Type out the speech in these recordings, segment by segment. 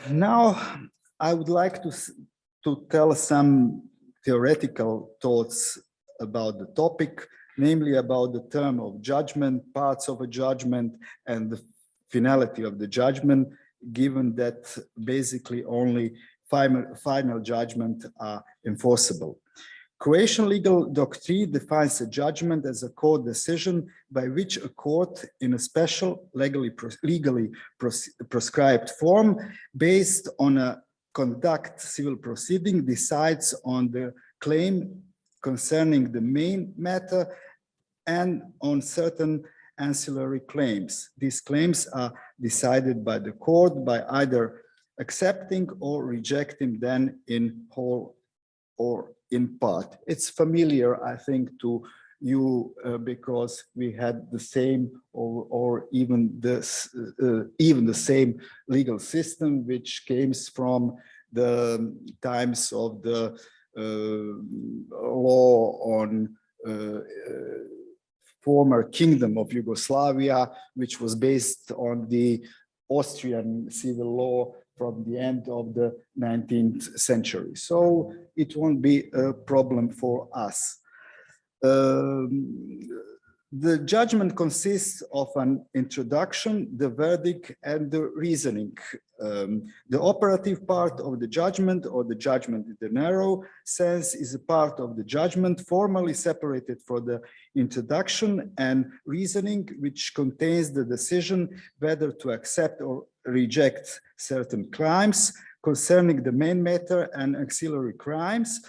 Now, I would like to tell some theoretical thoughts about the topic, namely about the term of judgment, parts of a judgment, and the finality of the judgment, given that basically only final judgment are enforceable. Croatian legal doctrine defines a judgment as a court decision by which a court in a special legally prescribed form based on a conduct civil proceeding decides on the claim concerning the main matter and on certain ancillary claims. These claims are decided by the court by either accepting or rejecting them in whole or in part. It's familiar, I think, to you because we had the same or even the same legal system, which came from the times of the law on former kingdom of Yugoslavia, which was based on the Austrian civil law from the end of the 19th century. So it won't be a problem for us. The judgment consists of an introduction, the verdict, and the reasoning. The operative part of the judgment, or the judgment in the narrow sense, is a part of the judgment formally separated from the introduction and reasoning, which contains the decision whether to accept or reject certain claims concerning the main matter and auxiliary claims,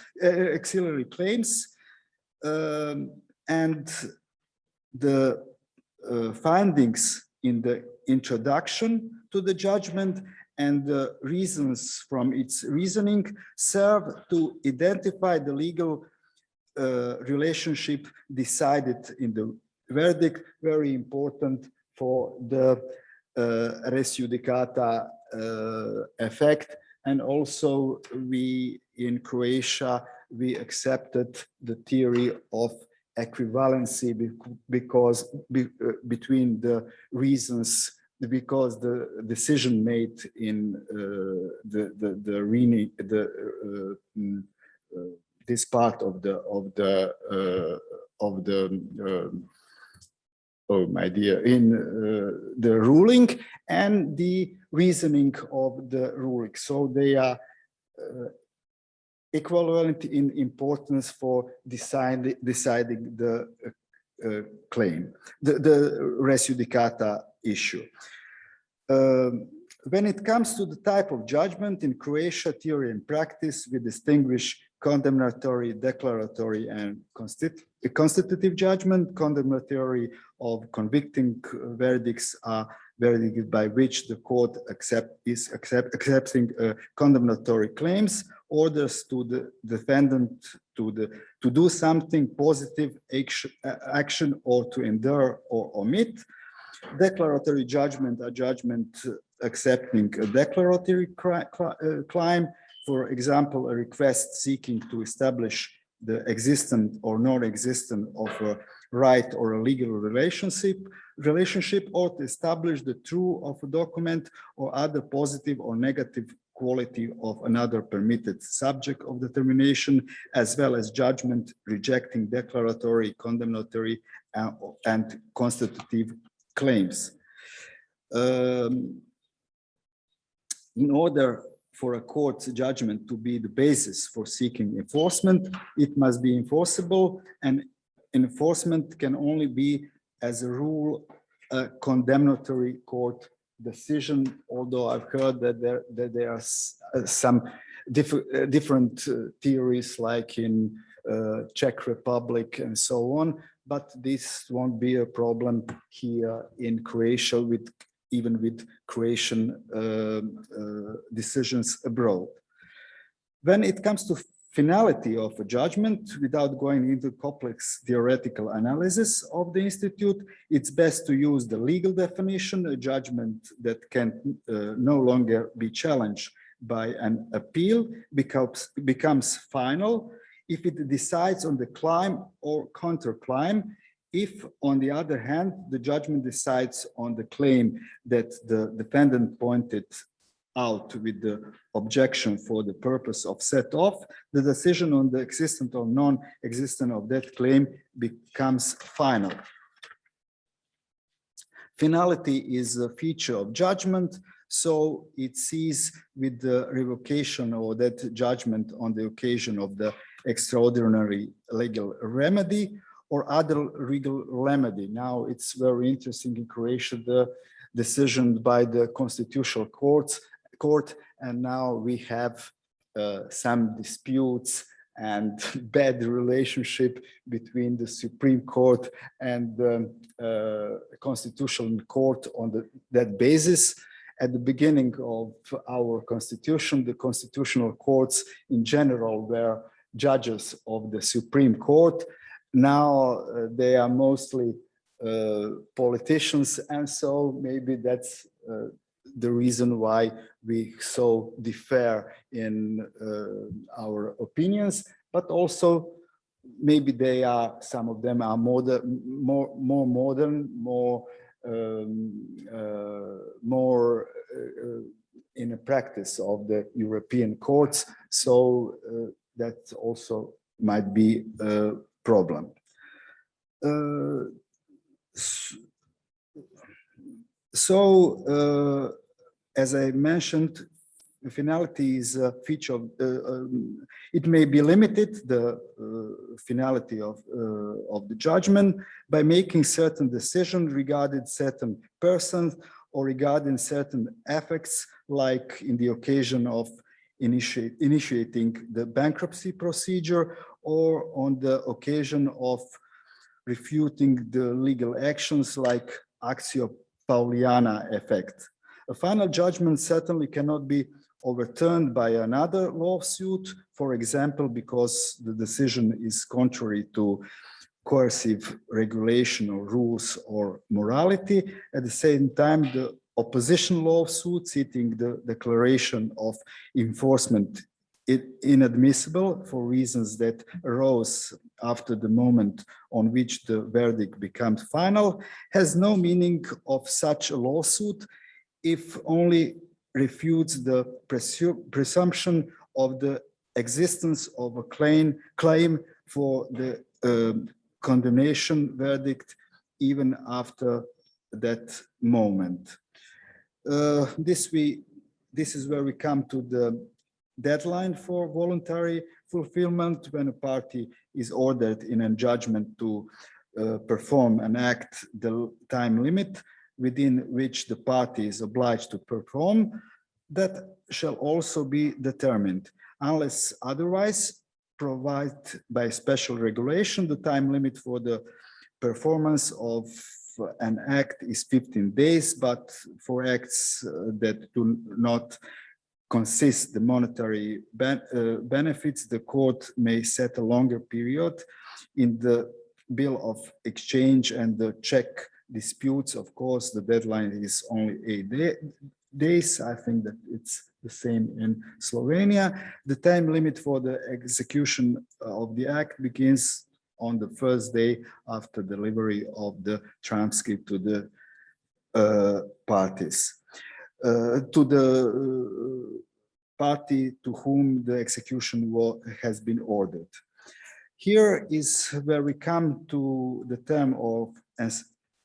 and the findings in the introduction to the judgment and the reasons from its reasoning serve to identify the legal relationship decided in the verdict, very important for the res judicata effect. And also we in Croatia, we accepted the theory of equivalency because between the reasons, because the decision made in this part of the oh my dear, in the ruling and the reasoning of the ruling. So they are equivalent in importance for deciding the claim, the res judicata issue. When it comes to the type of judgment in Croatia, theory and practice, we distinguish condemnatory, declaratory, and constitutive judgment. Condemnatory of convicting verdicts are verdicts by which the court is accepting condemnatory claims, orders to the defendant to do something positive action or to endure or omit. Declaratory judgment are judgment accepting a declaratory claim, for example, a request seeking to establish the existence or non-existence of a right or a legal relationship, or to establish the truth of a document or other positive or negative quality of another permitted subject of determination, as well as judgment rejecting declaratory, condemnatory, and constitutive claims. In order for a court's judgment to be the basis for seeking enforcement, it must be enforceable, and enforcement can only be, as a rule, a condemnatory court decision, although I've heard that there are some different theories, like in Czech Republic and so on, but this won't be a problem here in Croatia, even with Croatian decisions abroad. When it comes to finality of a judgment, without going into complex theoretical analysis of the institute, it's best to use the legal definition, a judgment that can no longer be challenged by an appeal, becomes final if it decides on the claim or counterclaim. If, on the other hand, the judgment decides on the claim that the defendant pointed out with the objection for the purpose of set off, the decision on the existence or non-existence of that claim becomes final. Finality is a feature of judgment, so it ceases with the revocation of that judgment on the occasion of the extraordinary legal remedy or other legal remedy. Now it's very interesting in Croatia, the decision by the Constitutional Court, and now we have some disputes and bad relationship between the Supreme Court and the Constitutional Court on that basis. At the beginning of our constitution, the constitutional courts in general were judges of the Supreme Court. Now they are mostly politicians, and so maybe that's the reason why we so differ in our opinions, but also maybe they are, some of them are more modern, more in a practice of the European courts, so that also might be a problem. As I mentioned, finality is a feature of, it may be limited, the finality of the judgment, by making certain decisions regarding certain persons or regarding certain effects, like in the occasion of initiating the bankruptcy procedure, or on the occasion of refuting the legal actions like actio Pauliana effect. A final judgment certainly cannot be overturned by another lawsuit, for example, because the decision is contrary to coercive regulation or rules or morality. At the same time, the opposition lawsuit seeking the declaration of enforcement inadmissible for reasons that arose after the moment on which the verdict becomes final, has no meaning of such a lawsuit if only refutes the presumption of the existence of a claim for the condemnation verdict even after that moment. This is where we come to the deadline for voluntary fulfillment, when a party is ordered in a judgment to perform an act, the time limit within which the party is obliged to perform, that shall also be determined. Unless otherwise provided by special regulation, the time limit for the performance of an act is 15 days, but for acts that do not consist the monetary benefits, the court may set a longer period. In the bill of exchange and the check disputes, of course, the deadline is only 8 days. I think that it's the same in Slovenia. The time limit for the execution of the act begins on the first day after delivery of the transcript to the parties. To the party to whom the execution has been ordered. Here is where we come to the term of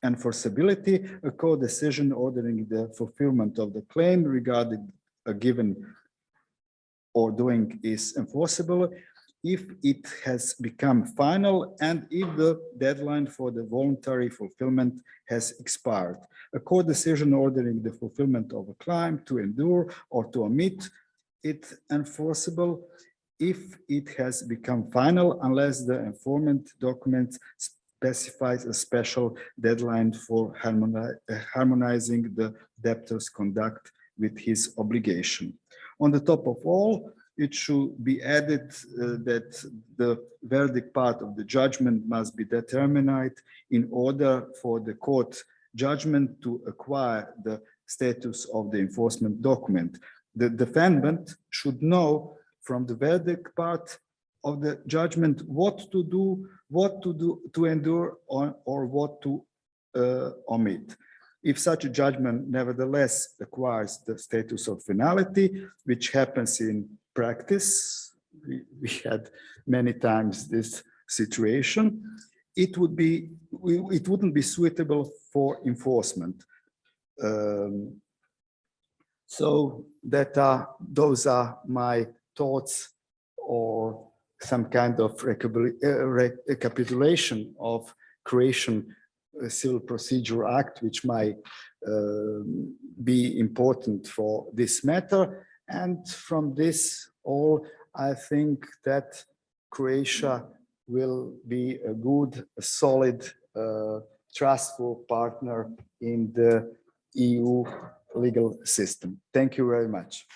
enforceability. A court decision ordering the fulfillment of the claim regarding a given or doing is enforceable if it has become final and if the deadline for the voluntary fulfillment has expired. A court decision ordering the fulfillment of a claim to endure or to omit it enforceable if it has become final, unless the informant document specifies a special deadline for harmonizing the debtor's conduct with his obligation. On the top of all, it should be added that the verdict part of the judgment must be determined in order for the court judgment to acquire the status of the enforcement document. The defendant should know from the verdict part of the judgment what to do to endure or what to omit. If such a judgment nevertheless acquires the status of finality, which happens in practice, we had many times this situation, it wouldn't be suitable for enforcement. So those are my thoughts, or some kind of recapitulation of Croatian Civil Procedure Act, which might be important for this matter. And from this all, I think that Croatia will be a good, solid, trustful partner in the EU legal system. Thank you very much.